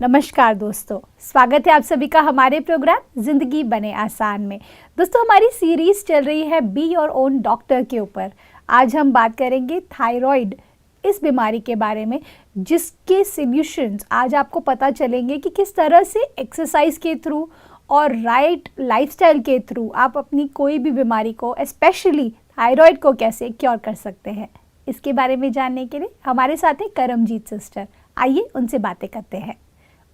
नमस्कार दोस्तों, स्वागत है आप सभी का हमारे प्रोग्राम जिंदगी बने आसान में। दोस्तों, हमारी सीरीज चल रही है बी योर ओन डॉक्टर के ऊपर। आज हम बात करेंगे थायराइड इस बीमारी के बारे में, जिसके सॉल्यूशंस आज आपको पता चलेंगे कि किस तरह से एक्सरसाइज के थ्रू और राइट लाइफस्टाइल के थ्रू आप अपनी कोई भी बीमारी को, स्पेशली थायराइड को, कैसे क्योर कर सकते हैं। इसके बारे में जानने के लिए हमारे साथ है करमजीत सिस्टर। आइए उनसे बातें करते हैं।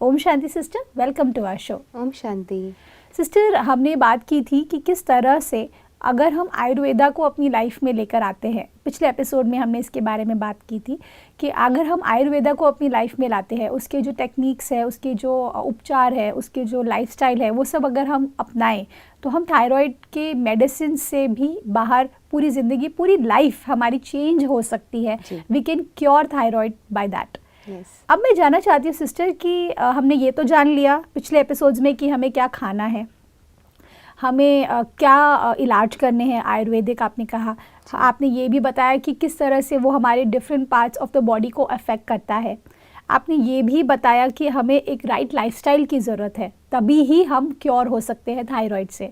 ओम शांति sister, welcome to our show. ओम शांति सिस्टर, हमने बात की थी कि किस तरह से अगर हम आयुर्वेदा को अपनी लाइफ में लेकर आते हैं। पिछले एपिसोड में हमने इसके बारे में बात की थी कि अगर हम आयुर्वेदा को अपनी लाइफ में लाते हैं, उसके जो टेक्निक्स है, उसके जो उपचार है, उसके जो लाइफस्टाइल है, वो सब अगर हम अपनाएं तो हम थायराइड के मेडिसिन से भी बाहर पूरी ज़िंदगी, पूरी लाइफ हमारी चेंज हो सकती है। We can cure thyroid by that. Yes. अब मैं जानना चाहती हूँ सिस्टर कि हमने ये तो जान लिया पिछले एपिसोड्स में कि हमें क्या खाना है, हमें क्या इलाज करने हैं, आयुर्वेदिक आपने कहा। आपने ये भी बताया कि किस तरह से वो हमारे different parts of the body को अफेक्ट करता है। आपने ये भी बताया कि हमें एक राइट लाइफस्टाइल की ज़रूरत है, तभी ही हम क्योर हो सकते हैं थायराइड से।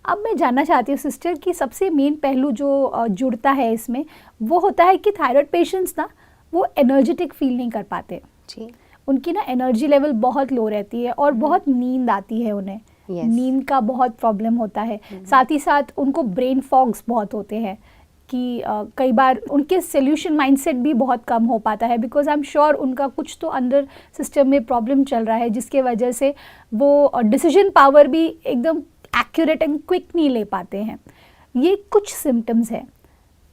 अब मैं जानना चाहती हूँ सिस्टर कि सबसे मेन पहलू जो जुड़ता है इसमें, वो होता है कि थायराइड पेशेंट्स ना वो एनर्जेटिक फील नहीं कर पाते जी। उनकी ना एनर्जी लेवल बहुत लो रहती है और बहुत नींद आती है उन्हें। Yes. नींद का बहुत प्रॉब्लम होता है। साथ ही साथ उनको ब्रेन फॉग्स बहुत होते हैं कि कई बार उनके सोल्यूशन माइंडसेट भी बहुत कम हो पाता है, बिकॉज आई एम श्योर उनका कुछ तो अंदर सिस्टम में प्रॉब्लम चल रहा है, जिसके वजह से वो डिसीजन पावर भी एकदम एक्यूरेट एंड क्विक नहीं ले पाते हैं। ये कुछ सिम्टम्स हैं।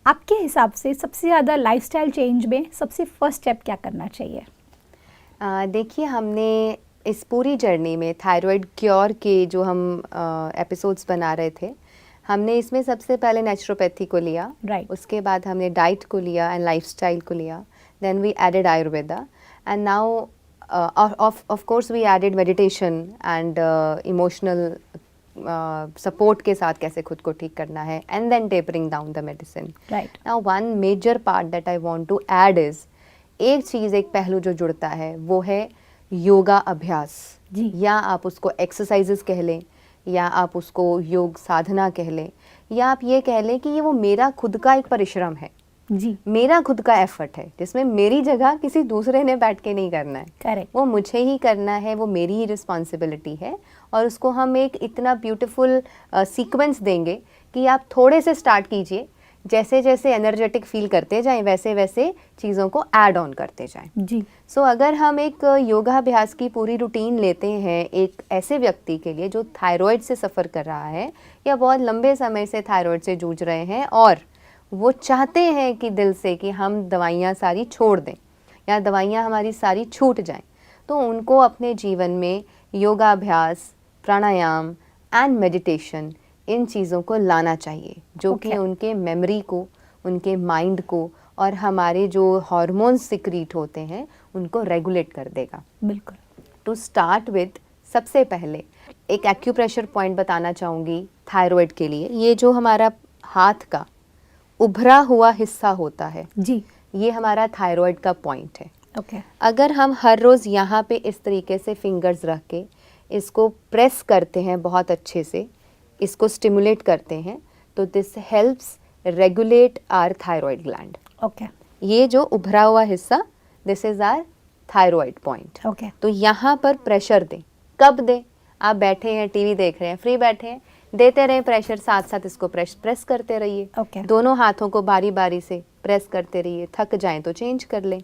आपके हिसाब से सबसे ज़्यादा लाइफस्टाइल चेंज में सबसे फर्स्ट स्टेप क्या करना चाहिए? देखिए, हमने इस पूरी जर्नी में थायराइड क्योर के जो हम एपिसोड्स बना रहे थे, हमने इसमें सबसे पहले नेचुरोपैथी को लिया। Right. उसके बाद हमने डाइट को लिया एंड लाइफस्टाइल को लिया। Then we added Ayurveda and now of course we added meditation and emotional support के साथ कैसे खुद को ठीक करना है, and then tapering down the medicine. Right. Now one major part that I want to add is, एक चीज़, एक पहलू जो जुड़ता है वो है योगा अभ्यास जी। या आप उसको एक्सरसाइजेस कह लें, या आप उसको योग साधना कह लें, या आप ये कह लें कि ये वो मेरा खुद का एक परिश्रम है जी। मेरा खुद का एफर्ट है, जिसमें मेरी जगह किसी दूसरे ने बैठ के नहीं करना है। करेक्ट। वो मुझे ही करना है, वो मेरी ही रिस्पॉन्सिबिलिटी है। और उसको हम एक इतना ब्यूटीफुल सीक्वेंस देंगे कि आप थोड़े से स्टार्ट कीजिए, जैसे जैसे एनर्जेटिक फील करते जाएं वैसे वैसे चीज़ों को ऐड ऑन करते जाएं। जी। सो अगर हम एक योगाभ्यास की पूरी रूटीन लेते हैं एक ऐसे व्यक्ति के लिए जो थायराइड से सफ़र कर रहा है या बहुत लंबे समय से थायराइड से जूझ रहे हैं और वो चाहते हैं कि दिल से कि हम दवाइयाँ सारी छोड़ दें या दवाइयाँ हमारी सारी छूट जाएं, तो उनको अपने जीवन में योगाभ्यास, प्राणायाम एंड मेडिटेशन, इन चीज़ों को लाना चाहिए, जो कि उनके मेमोरी को, उनके माइंड को और हमारे जो हार्मोन्स सिक्रीट होते हैं उनको रेगुलेट कर देगा। बिल्कुल। टू स्टार्ट विद, सबसे पहले एक एक्यूप्रेशर पॉइंट बताना चाहूँगी थायराइड के लिए। ये जो हमारा हाथ का उभरा हुआ हिस्सा होता है जी। ये हमारा थायराइड का पॉइंट है। ओके। अगर हम हर रोज़ यहाँ पे इस तरीके से फिंगर्स रख के इसको प्रेस करते हैं बहुत अच्छे से, इसको स्टिमुलेट करते हैं, तो this helps regulate our thyroid gland. Okay. ये जो उभरा हुआ हिस्सा, this is our thyroid point. Okay. तो यहाँ पर प्रेशर दें। कब दें? आप बैठे हैं, टीवी देख रहे हैं, फ्री बैठे हैं, देते रहें प्रेशर, साथ साथ इसको प्रेस करते रहिए। ओके। दोनों हाथों को बारी बारी से प्रेस करते रहिए। थक जाएं तो चेंज कर लें।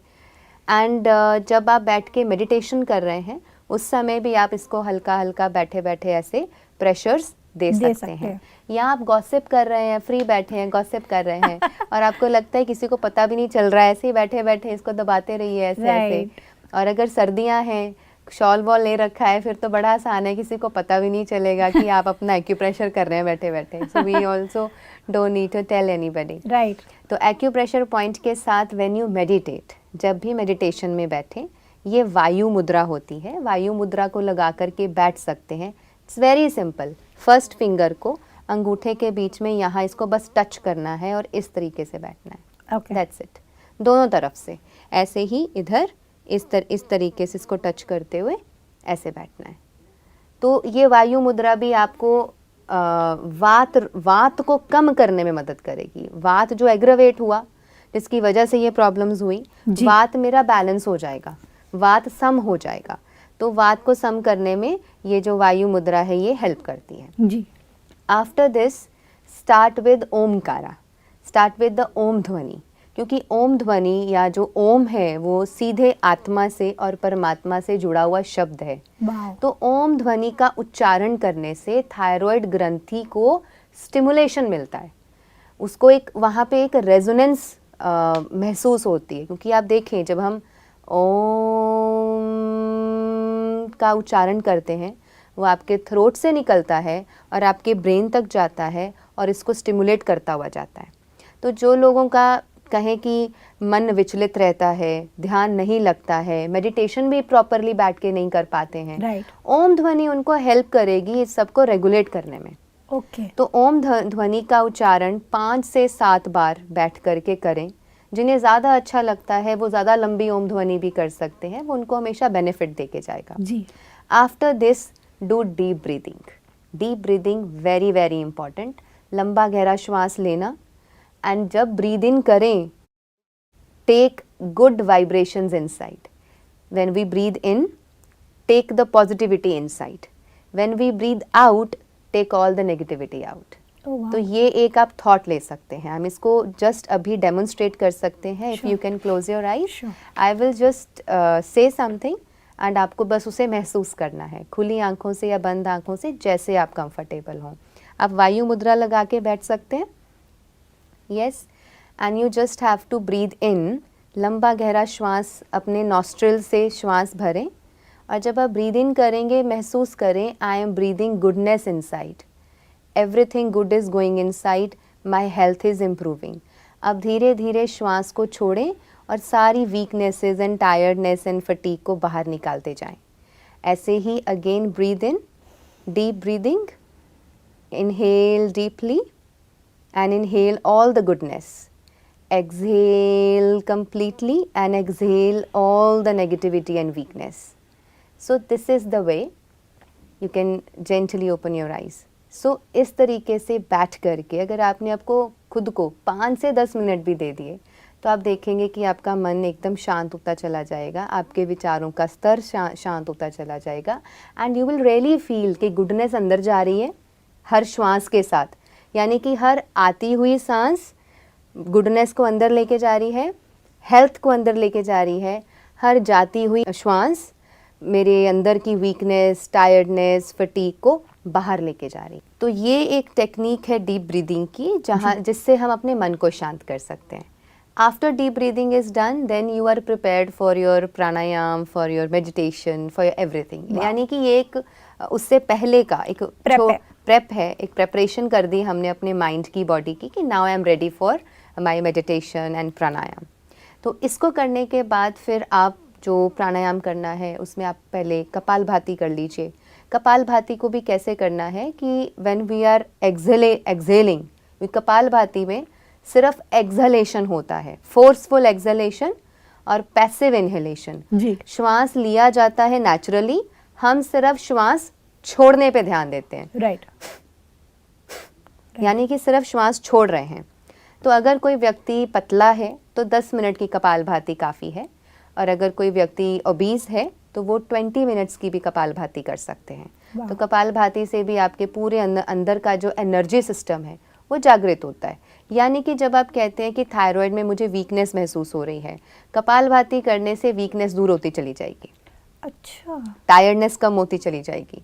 एंड जब आप बैठ के मेडिटेशन कर रहे हैं उस समय भी आप इसको हल्का हल्का बैठे बैठे ऐसे प्रेशर्स दे सकते हैं। या आप गॉसिप कर रहे हैं, फ्री बैठे हैं, गॉसिप कर रहे हैं और आपको लगता है किसी को पता भी नहीं चल रहा है, ऐसे ही बैठे बैठे इसको दबाते रहिए ऐसे ऐसे। और अगर सर्दियां हैं, शॉल वॉल ले रखा है, फिर तो बड़ा आसान है, किसी को पता भी नहीं चलेगा कि आप अपना एक्यूप्रेशर कर रहे हैं बैठे बैठे। So we also don't need to tell anybody. Right. तो एक्यूप्रेशर पॉइंट के साथ व्हेन यू मेडिटेट, जब भी मेडिटेशन में बैठें, ये वायु मुद्रा होती है, वायु मुद्रा को लगा करके बैठ सकते हैं। It's very simple. First finger को अंगूठे के बीच में यहाँ इसको बस टच करना है और इस तरीके से बैठना है। ओके। That's it. दोनों तरफ से ऐसे ही इधर इस तरीके से इसको टच करते हुए ऐसे बैठना है। तो ये वायु मुद्रा भी आपको वात को कम करने में मदद करेगी। वात जो एग्रवेट हुआ, जिसकी वजह से ये प्रॉब्लम्स हुई, वात मेरा बैलेंस हो जाएगा, वात सम हो जाएगा। तो वात को सम करने में ये जो वायु मुद्रा है ये हेल्प करती है जी। After this start with Omkara, start with the Om ध्वनि, क्योंकि ओम ध्वनि या जो ओम है वो सीधे आत्मा से और परमात्मा से जुड़ा हुआ शब्द है। तो ओम ध्वनि का उच्चारण करने से थायराइड ग्रंथि को स्टिमुलेशन मिलता है, उसको एक वहाँ पे एक रेजोनेंस महसूस होती है। क्योंकि आप देखें जब हम ओम का उच्चारण करते हैं वो आपके थ्रोट से निकलता है और आपके ब्रेन तक जाता है और इसको स्टिमुलेट करता हुआ जाता है। तो जो लोगों का कहें कि मन विचलित रहता है, ध्यान नहीं लगता है, मेडिटेशन भी प्रॉपरली बैठ के नहीं कर पाते हैं, ओम ध्वनि उनको हेल्प करेगी इस सबको रेगुलेट करने में। तो ओम ध्वनि का उच्चारण 5 से 7 बार बैठ करके करें। जिन्हें ज़्यादा अच्छा लगता है वो ज़्यादा लंबी ओम ध्वनि भी कर सकते हैं, वो उनको हमेशा बेनिफिट देके जाएगा जी। After this do deep breathing. Deep breathing very very important. लंबा गहरा श्वास लेना, एंड जब ब्रीद इन करें take good vibrations inside. When we breathe in take the positivity inside, when we breathe out take all the negativity out. तो ये एक आप थॉट ले सकते हैं, हम इसको जस्ट अभी डेमोन्स्ट्रेट कर सकते हैं। If you can close your eyes, I will just say something and आपको बस उसे महसूस करना है, खुली आंखों से या बंद आंखों से, जैसे आप कंफर्टेबल हों। आप वायु मुद्रा लगा के बैठ सकते हैं, yes, and you just have to breathe in. लंबा गहरा श्वास अपने नॉस्ट्रिल से श्वास भरें, और जब आप ब्रीद इन करेंगे महसूस करें I am breathing goodness inside, everything good is going inside, my health is improving. अब धीरे धीरे श्वास को छोड़ें और सारी weaknesses and tiredness and fatigue को बाहर निकालते जाएं। ऐसे ही again breathe in, deep breathing, inhale deeply and inhale all the goodness, exhale completely and exhale all the negativity and weakness. So this is the way you can gently open your eyes. So इस तरीके से बैठ करके अगर आपने आपको खुद को 5 से 10 मिनट भी दे दिए तो आप देखेंगे कि आपका मन एकदम शांत होता चला जाएगा, आपके विचारों का स्तर शांत होता चला जाएगा, and you will really feel कि गुडनेस अंदर जा रही है हर श्वास के साथ। यानी कि हर आती हुई सांस गुडनेस को अंदर लेके जा रही है, हेल्थ को अंदर लेके जा रही है, हर जाती हुई श्वास मेरे अंदर की वीकनेस, टायर्डनेस, फटीग को बाहर लेके जा रही। तो ये एक टेक्निक है डीप ब्रीदिंग की, जहाँ जिससे हम अपने मन को शांत कर सकते हैं। After deep breathing is done then you are prepared for your pranayama, for your meditation, for your everything. यानी कि ये एक उससे पहले का एक प्रेप है, एक प्रेपरेशन कर दी हमने अपने माइंड की, बॉडी की, कि now I am ready for my meditation and pranayama. तो इसको करने के बाद फिर आप जो प्राणायाम करना है उसमें आप पहले कपालभाति कर लीजिए। कपालभाति को भी कैसे करना है कि when we are exhaling, Kapalbhati में सिर्फ एक्सहेलेशन होता है, फोर्सफुल एक्सहेलेशन और पैसिव इनहेलेशन। श्वास लिया जाता है नेचुरली, हम सिर्फ श्वास छोड़ने पे ध्यान देते हैं, राइट। यानी कि सिर्फ श्वास छोड़ रहे हैं। तो अगर कोई व्यक्ति पतला है तो 10 मिनट की कपालभाति काफ़ी है, और अगर कोई व्यक्ति ओबीस है तो वो 20 मिनट्स की भी कपालभाति कर सकते हैं। तो कपालभाति से भी आपके पूरे अंदर का जो एनर्जी सिस्टम है वो जागृत होता है। यानी कि जब आप कहते हैं कि थायराइड में मुझे वीकनेस महसूस हो रही है, कपालभाति करने से वीकनेस दूर होती चली जाएगी, अच्छा, टायर्डनेस कम होती चली जाएगी,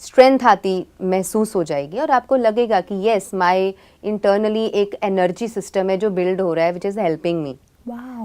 स्ट्रेंथ आती महसूस हो जाएगी, और आपको लगेगा कि येस माय इंटरनली एक एनर्जी सिस्टम है जो बिल्ड हो रहा है विच इज़ हेल्पिंग मी।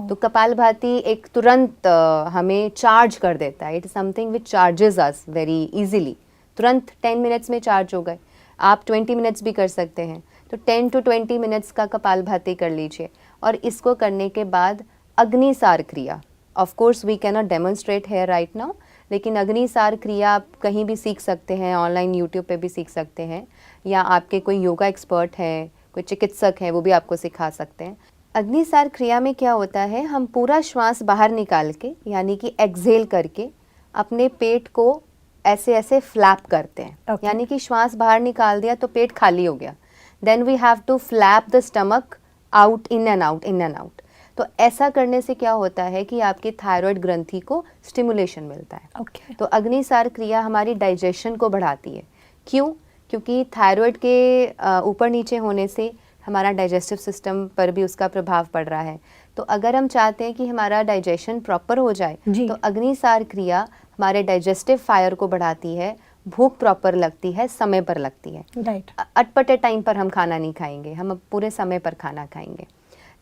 तो कपालभाति एक तुरंत हमें चार्ज कर देता है, it is something which charges us very easily. तुरंत 10 मिनट्स में चार्ज हो गए। आप 20 मिनट्स भी कर सकते हैं, तो 10 to 20 मिनट्स का कपालभाति कर लीजिए। और इसको करने के बाद Agnisar Kriya, of course we can not demonstrate here right now, लेकिन अग्निसार क्रिया आप कहीं भी सीख सकते हैं, ऑनलाइन यूट्यूब पे भी सीख सकते हैं, या आपके कोई योगा एक्सपर्ट हैं, कोई चिकित्सक हैं, वो भी आपको सिखा सकते हैं। अग्निसार क्रिया में क्या होता है, हम पूरा श्वास बाहर निकाल के यानी कि एक्सहेल करके अपने पेट को ऐसे ऐसे फ्लैप करते हैं, Okay. यानी कि श्वास बाहर निकाल दिया तो पेट खाली हो गया, then we have to flap the stomach out, in and out, in and out. तो ऐसा करने से क्या होता है कि आपकी थायराइड ग्रंथि को स्टिमुलेशन मिलता है। ओके। तो अग्निसार क्रिया हमारी डाइजेशन को बढ़ाती है। क्यों? क्योंकि थायराइड के ऊपर नीचे होने से हमारा डाइजेस्टिव सिस्टम पर भी उसका प्रभाव पड़ रहा है। तो अगर हम चाहते हैं कि हमारा डाइजेशन प्रॉपर हो जाए जी। तो अग्निसार क्रिया हमारे डाइजेस्टिव फायर को बढ़ाती है, भूख प्रॉपर लगती है, समय पर लगती है। राइट। अटपटे टाइम पर हम खाना नहीं खाएंगे, हम अब पूरे समय पर खाना खाएंगे।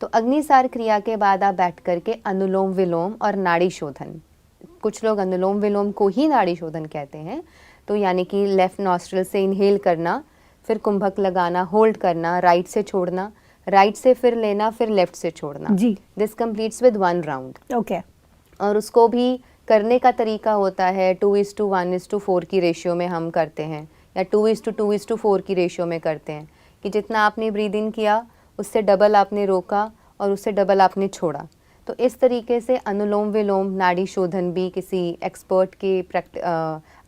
तो अग्निसार क्रिया के बाद आप बैठ करके अनुलोम विलोम और नाड़ी शोधन, कुछ लोग अनुलोम विलोम को ही नाड़ी शोधन कहते हैं, तो यानी कि लेफ्ट नॉस्ट्रल से इनहेल करना, फिर कुंभक लगाना, होल्ड करना, राइट से छोड़ना, राइट से फिर लेना, फिर लेफ्ट से छोड़ना। जी। This completes with 1 round. Okay. और उसको भी करने का तरीका होता है 2:1:4 की रेशियो में हम करते हैं, या 2:2:4 की रेशियो में करते हैं, कि जितना आपने ब्रीद इन किया उससे डबल आपने रोका और उससे डबल आपने छोड़ा। तो इस तरीके से अनुलोम विलोम, नाड़ी शोधन भी किसी एक्सपर्ट के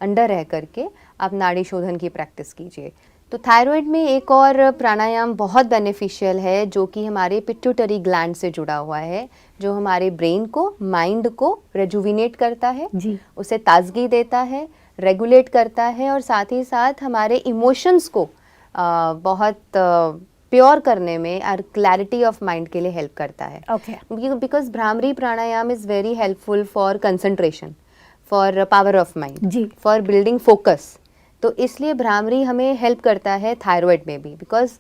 अंडर रह करके आप नाड़ी शोधन की प्रैक्टिस कीजिए। तो थायराइड में एक और प्राणायाम बहुत बेनिफिशियल है जो कि हमारे पिट्यूटरी ग्लैंड से जुड़ा हुआ है, जो हमारे ब्रेन को, माइंड को रेजुविनेट करता है, जी। उसे ताजगी देता है, रेगुलेट करता है, और साथ ही साथ हमारे इमोशंस को बहुत प्योर करने में और क्लैरिटी ऑफ माइंड के लिए हेल्प करता है। Okay. Because Bhramari pranayama is very helpful for concentration, for power of mind, जी। For building focus. तो इसलिए भ्रामरी हमें हेल्प करता है थायराइड में भी, बिकॉज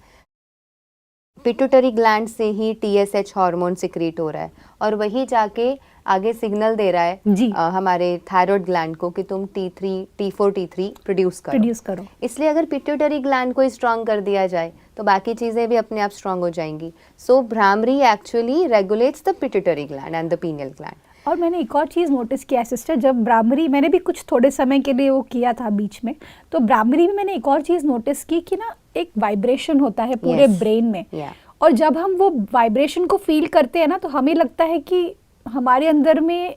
पिट्यूटरी ग्लैंड से ही TSH हार्मोन सिक्रीट हो रहा है और वही जाके आगे सिग्नल दे रहा है जी। हमारे थायराइड ग्लैंड को कि तुम T3, T4, T3 प्रोड्यूस करो। इसलिए अगर पिट्यूटरी ग्लैंड को स्ट्रांग कर दिया जाए तो बाकी चीज़ें भी अपने आप स्ट्रांग हो जाएंगी। So Bhramari actually regulates the pituitary gland and the pineal gland. और मैंने एक और चीज़ नोटिस किया सिस्टर, जब भ्रामरी मैंने भी कुछ थोड़े समय के लिए वो किया था बीच में, तो भ्रामरी में मैंने एक और चीज़ नोटिस की कि ना एक वाइब्रेशन होता है पूरे Yes. ब्रेन में। Yeah. और जब हम वो वाइब्रेशन को फील करते हैं ना तो हमें लगता है कि हमारे अंदर में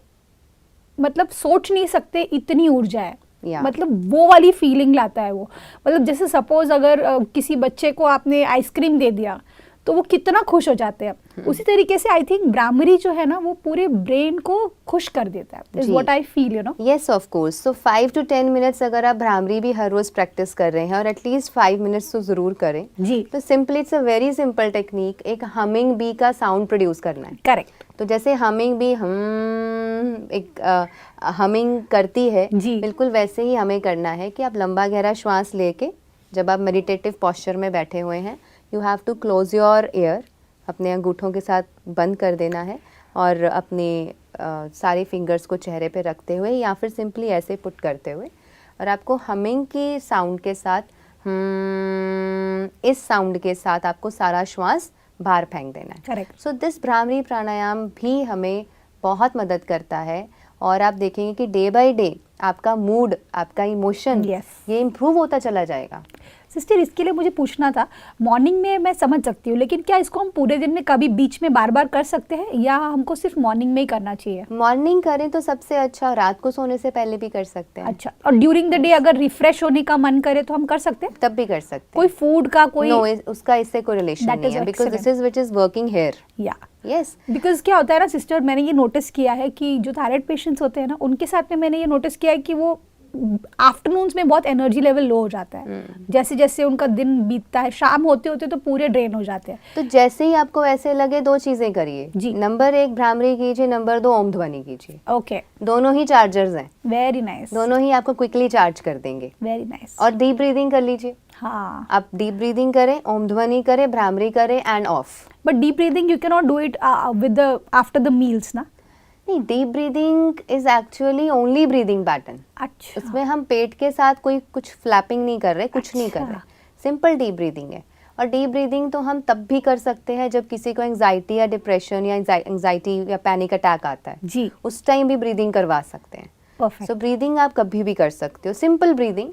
मतलब सोच नहीं सकते इतनी ऊर्जा है। Yeah. मतलब वो वाली फीलिंग लाता है वो। मतलब जैसे सपोज अगर किसी बच्चे को आपने आइसक्रीम दे दिया तो वो कितना खुश हो जाते हैं, उसी तरीके से आई थिंक भ्रामरी जो है ना वो पूरे ब्रेन को खुश कर देता है। Is what I feel, you know. Yes, of course. So 5 to 10 minutes अगर आप भ्रामरी भी हर रोज प्रैक्टिस कर रहे हैं, और एटलीस्ट 5 मिनट्स तो ज़रूर करें जी। तो simply it's a very simple technique, एक हमिंग बी का साउंड प्रोड्यूस करना है। करेक्ट। तो जैसे हमिंग बी एक हमिंग करती है, जी। बिल्कुल वैसे ही हमें करना है कि आप लंबा गहरा श्वास लेके, जब आप मेडिटेटिव पॉस्चर में बैठे हुए हैं, you have to close your ear, अपने अंगूठों के साथ बंद कर देना है, और अपने सारे फिंगर्स को चेहरे पे रखते हुए या फिर सिंपली ऐसे पुट करते हुए, और आपको हमिंग की साउंड के साथ, इस साउंड के साथ आपको सारा श्वास बाहर फेंक देना है। करेक्ट। सो दिस भ्रामरी प्राणायाम भी हमें बहुत मदद करता है, और आप देखेंगे कि डे बाय डे आपका मूड, आपका इमोशन, Yes. ये इम्प्रूव होता चला जाएगा। सिस्टर, इसके लिए मुझे पूछना था, मॉर्निंग में मैं समझ सकती हूँ, लेकिन क्या इसको हम पूरे दिन में कभी बीच में बार बार कर सकते हैं या हमको सिर्फ मॉर्निंग में ही करना चाहिए? मॉर्निंग करें तो सबसे अच्छा, रात को सोने से पहले भी कर सकते हैं। अच्छा, और ड्यूरिंग द डे अगर रिफ्रेश होने का मन करे तो हम कर सकते हैं? तब भी कर सकते कोई हैं। फूड का कोई नो, उसका इससे कोई रिलेशन That नहीं is है, because this excellent. Is which is working here. या यस। बिकॉज क्या होता है ना सिस्टर, मैंने ये नोटिस किया है कि जो थायराइड पेशेंट्स होते हैं ना, उनके साथ में मैंने ये नोटिस किया है कि वो आफ्टरनून्स में बहुत एनर्जी लेवल लो हो जाता है। जैसे जैसे उनका दिन बीतता है, शाम होते होते तो पूरे ड्रेन हो जाते हैं। तो जैसे ही आपको ऐसे लगे, 2 चीजें करिए जी। नंबर 1 भ्रामरी कीजिए, नंबर 2 ओम ध्वनि कीजिए। ओके, दोनों ही चार्जर्स हैं, वेरी नाइस, दोनों ही आपको क्विकली चार्ज कर देंगे। Very nice. और डीप ब्रीदिंग कर लीजिए। हाँ, आप डीप ब्रीदिंग करें, ओम ध्वनि करें, भ्रामरी करें, end of. But deep breathing you can not do it with the after the meals ना? नहीं, deep breathing is actually only breathing pattern. अच्छा, उसमें हम पेट के साथ कोई कुछ फ्लैपिंग नहीं कर रहे, कुछ नहीं कर अच्छा। रहे, सिंपल डीप ब्रीदिंग है। और डीप ब्रीदिंग तो हम तब भी कर सकते हैं जब किसी को एंजाइटी या डिप्रेशन या एंजाइटी या पैनिक अटैक आता है, जी, उस टाइम भी ब्रीदिंग करवा सकते हैं। परफेक्ट। सो ब्रीदिंग आप कभी भी कर सकते हो, simple breathing,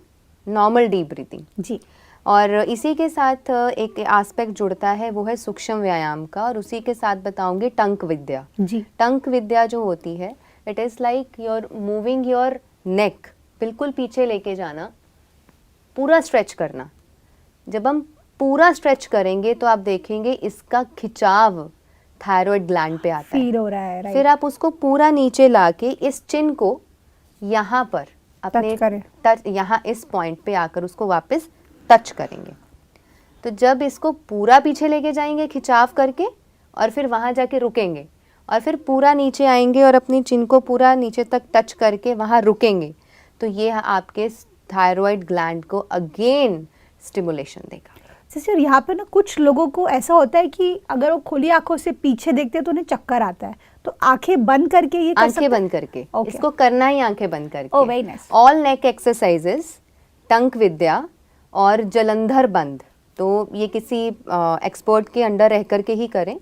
normal deep breathing. जी, और इसी के साथ एक एस्पेक्ट जुड़ता है, वो है सूक्ष्म व्यायाम का, और उसी के साथ बताऊंगी टंक विद्या। जी, टंक विद्या जो होती है, it is like your moving your neck बिल्कुल पीछे लेके जाना, पूरा स्ट्रेच करना। जब हम पूरा स्ट्रेच करेंगे तो आप देखेंगे इसका खिंचाव थायराइड ग्लैंड पे आता है। फील हो रहा है, फिर आप उसको पूरा नीचे लाके इस चिन को यहाँ पर अपने टच, यहाँ इस पॉइंट पे आकर उसको वापस टच करेंगे। तो जब इसको पूरा पीछे लेके जाएंगे खिंचाव करके, और फिर वहाँ जाके रुकेंगे, और फिर पूरा नीचे आएंगे और अपनी चिन को पूरा नीचे तक टच करके वहाँ रुकेंगे, तो ये आपके थायराइड ग्लैंड को अगेन स्टिमुलेशन देगा। सिस्टर, यहाँ पे ना कुछ लोगों को ऐसा होता है कि अगर वो खुली आंखों से पीछे देखते हैं तो उन्हें चक्कर आता है, तो आंखें बंद करके ये कर सकते हैं? आंखें बंद करके, इसको करना ही आंखें बंद करके। ओह, वेरी नाइस। ऑल नेक एक्सरसाइजेस, टंक विद्या और जलंधर बंद, तो ये किसी एक्सपर्ट के अंडर रह करके ही करें,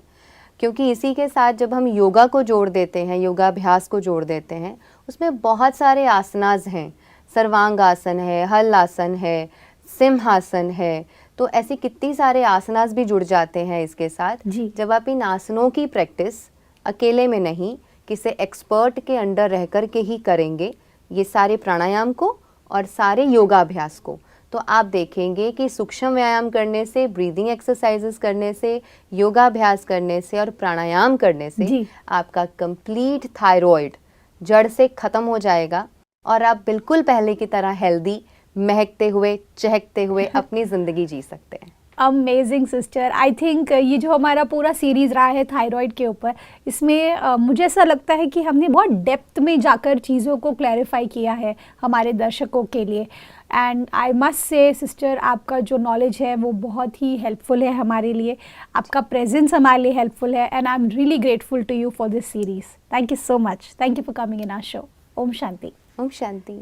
क्योंकि इसी के साथ जब हम योगा को जोड़ देते हैं, योगाभ्यास को जोड़ देते हैं, उसमें बहुत सारे आसनास हैं। सर्वांग आसन है, हल आसन है, सिंहासन है, तो ऐसे कितनी सारे आसनास भी जुड़ जाते हैं इसके साथ। जब आप इन आसनों की प्रैक्टिस अकेले में नहीं, किसी एक्सपर्ट के अंडर रह कर के ही करेंगे, ये सारे प्राणायाम को और सारे योगाभ्यास को, तो आप देखेंगे कि सूक्ष्म व्यायाम करने से, ब्रीदिंग एक्सरसाइजेस करने से, योगाभ्यास करने से और प्राणायाम करने से आपका कंप्लीट थायराइड जड़ से ख़त्म हो जाएगा और आप बिल्कुल पहले की तरह हेल्दी, महकते हुए, चहकते हुए अपनी ज़िंदगी जी सकते हैं। Amazing sister. आई थिंक ये जो हमारा पूरा सीरीज़ रहा है थायराइड के ऊपर, इसमें मुझे ऐसा लगता है कि हमने बहुत डेप्थ में जाकर चीज़ों को क्लैरिफाई किया है हमारे दर्शकों के लिए। And I must say sister, आपका जो नॉलेज है वो बहुत ही हेल्पफुल है हमारे लिए, आपका प्रेजेंस हमारे लिए हेल्पफुल है, and I am really grateful to you for this series. Thank you so much. Thank you for coming in our show. ओम शांति। ओम शांति।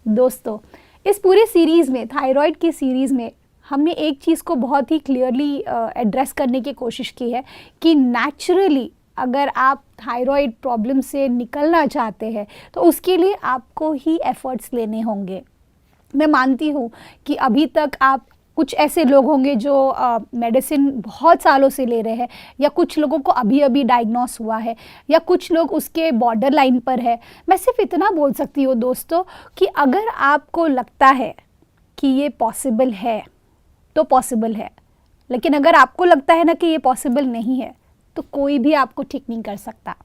दोस्तों, इस पूरे सीरीज़ में, थायराइड की सीरीज़ में, हमने एक चीज़ को बहुत ही क्लियरली एड्रेस करने की कोशिश की है कि नेचुरली अगर आप थायराइड प्रॉब्लम से निकलना चाहते हैं तो उसके लिए आपको ही एफर्ट्स लेने होंगे। मैं मानती हूँ कि अभी तक आप कुछ ऐसे लोग होंगे जो मेडिसिन बहुत सालों से ले रहे हैं, या कुछ लोगों को अभी अभी डायग्नोस हुआ है, या कुछ लोग उसके बॉर्डर लाइन पर है। मैं सिर्फ इतना बोल सकती हूँ दोस्तों कि अगर आपको लगता है कि ये पॉसिबल है तो पॉसिबल है, लेकिन अगर आपको लगता है ना कि ये पॉसिबल नहीं है तो कोई भी आपको ठीक नहीं कर सकता।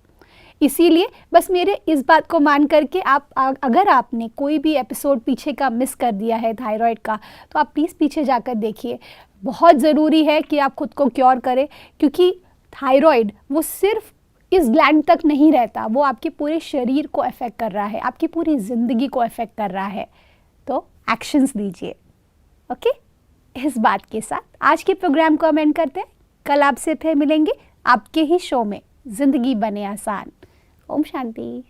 इसीलिए बस मेरे इस बात को मान करके आप, अगर आपने कोई भी एपिसोड पीछे का मिस कर दिया है थायराइड का, तो आप प्लीज़ पीछे जाकर देखिए। बहुत ज़रूरी है कि आप खुद को क्योर करें, क्योंकि थायराइड वो सिर्फ इस ग्लैंड तक नहीं रहता, वो आपके पूरे शरीर को अफेक्ट कर रहा है, आपकी पूरी ज़िंदगी को अफेक्ट कर रहा है। तो एक्शंस लीजिए। ओके, इस बात के साथ आज के प्रोग्राम को हम एंड करते हैं। कल आपसे फिर मिलेंगे आपके ही शो में, ज़िंदगी बने आसान। ओम शांति।